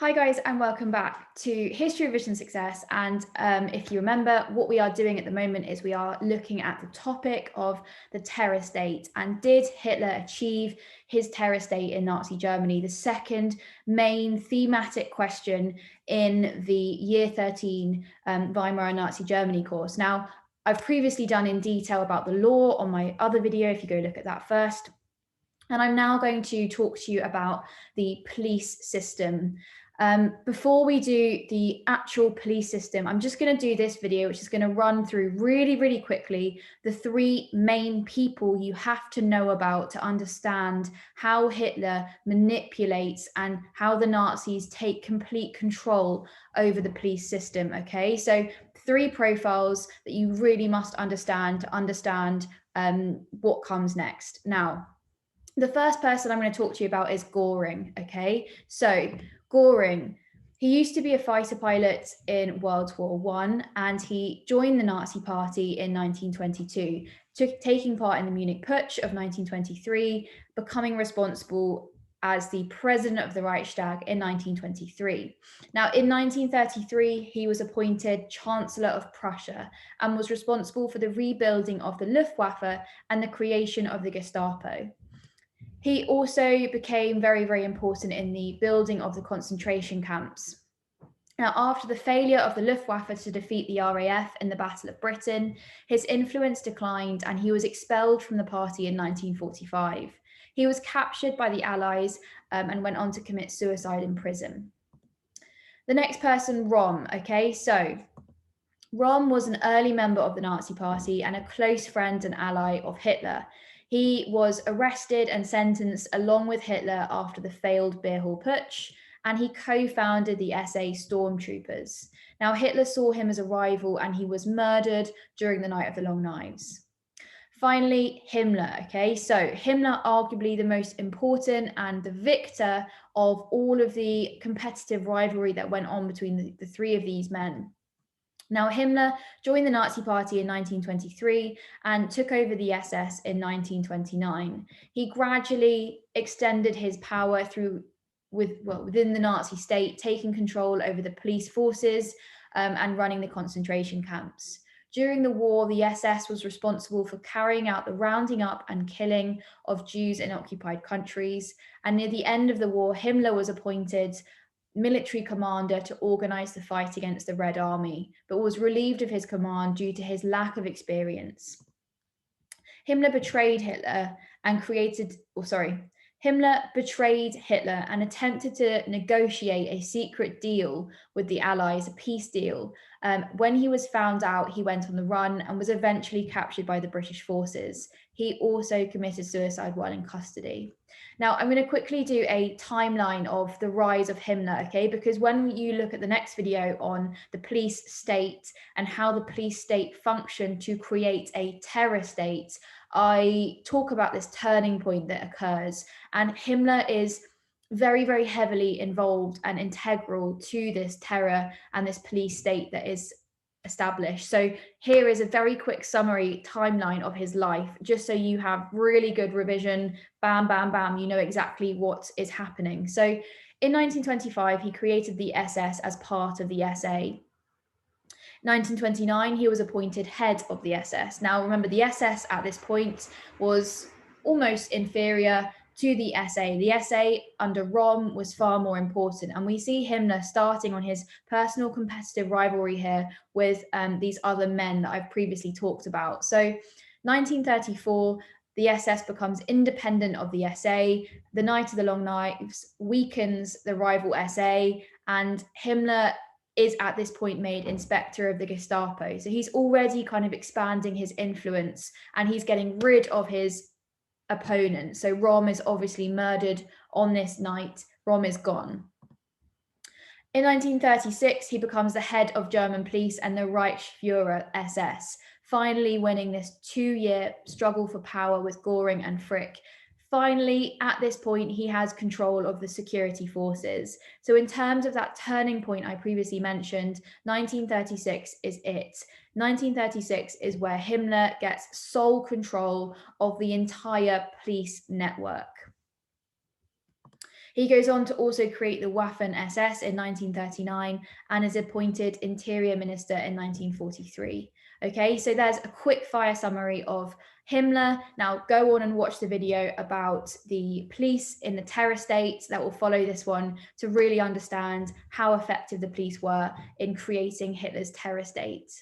Hi guys, and welcome back to History Revision Success. And if you remember, what we are doing at the moment is we are looking at the topic of the terror state, and did Hitler achieve his terror state in Nazi Germany? The second main thematic question in the year 13 Weimar and Nazi Germany course. Now, I've previously done in detail about the law on my other video, if you go look at that first. And I'm now going to talk to you about the police system. Before we do the actual police system, I'm just going to do this video, which is going to run through really quickly the three main people you have to know about to understand how Hitler manipulates and how the Nazis take complete control over the police system. Okay, so three profiles that you really must understand to understand what comes next. Now, the first person I'm going to talk to you about is Goering. Okay, so Goering, he used to be a fighter pilot in World War I, and he joined the Nazi Party in 1922, taking part in the Munich Putsch of 1923, becoming responsible as the president of the Reichstag in 1923. Now, in 1933, he was appointed Chancellor of Prussia and was responsible for the rebuilding of the Luftwaffe and the creation of the Gestapo. He also became very important in the building of the concentration camps. Now, after the failure of the Luftwaffe to defeat the RAF in the Battle of Britain, his influence declined and he was expelled from the party in 1945. He was captured by the Allies and went on to commit suicide in prison. The next person, Rohm. Okay, so Rohm was an early member of the Nazi Party and a close friend and ally of Hitler. He was arrested and sentenced along with Hitler after the failed Beer Hall Putsch, and he co-founded the SA Stormtroopers. Now, Hitler saw him as a rival and he was murdered during the Night of the Long Knives. Finally, Himmler. Okay, so Himmler, arguably the most important and the victor of all of the competitive rivalry that went on between the three of these men. Now, Himmler joined the Nazi Party in 1923 and took over the SS in 1929. He gradually extended his power within the Nazi state, taking control over the police forces and running the concentration camps. During the war, the SS was responsible for carrying out the rounding up and killing of Jews in occupied countries. And near the end of the war, Himmler was appointed military commander to organize the fight against the Red Army, but was relieved of his command due to his lack of experience. Himmler betrayed Hitler and attempted to negotiate a secret deal with the Allies, a peace deal. When he was found out, he went on the run and was eventually captured by the British forces. He also committed suicide while in custody. Now, I'm going to quickly do a timeline of the rise of Himmler, okay? Because when you look at the next video on the police state and how the police state functioned to create a terror state, I talk about this turning point that occurs, and Himmler is very heavily involved and integral to this terror and this police state that is established. So here is a very quick summary timeline of his life, just so you have really good revision. Bam, you know exactly what is happening. So in 1925, he created the SS as part of the SA. 1929, he was appointed head of the SS. Now, remember, the SS at this point was almost inferior to the SA. The SA under Rohm was far more important. And we see Himmler starting on his personal competitive rivalry here with these other men that I've previously talked about. So 1934, the SS becomes independent of the SA. The Night of the Long Knives weakens the rival SA, and Himmler is at this point made inspector of the Gestapo. So he's already kind of expanding his influence and he's getting rid of his opponent. So Rohm is obviously murdered on this night. Rohm is gone. In 1936, he becomes the head of German police and the Reichsführer SS, finally winning this 2-year struggle for power with Goering and Frick. Finally, at this point, he has control of the security forces. So in terms of that turning point I previously mentioned, 1936 is it. 1936 is where Himmler gets sole control of the entire police network. He goes on to also create the Waffen-SS in 1939 and is appointed Interior Minister in 1943. Okay, so there's a quick fire summary of Himmler. Now go on and watch the video about the police in the terror state that will follow this one to really understand how effective the police were in creating Hitler's terror state.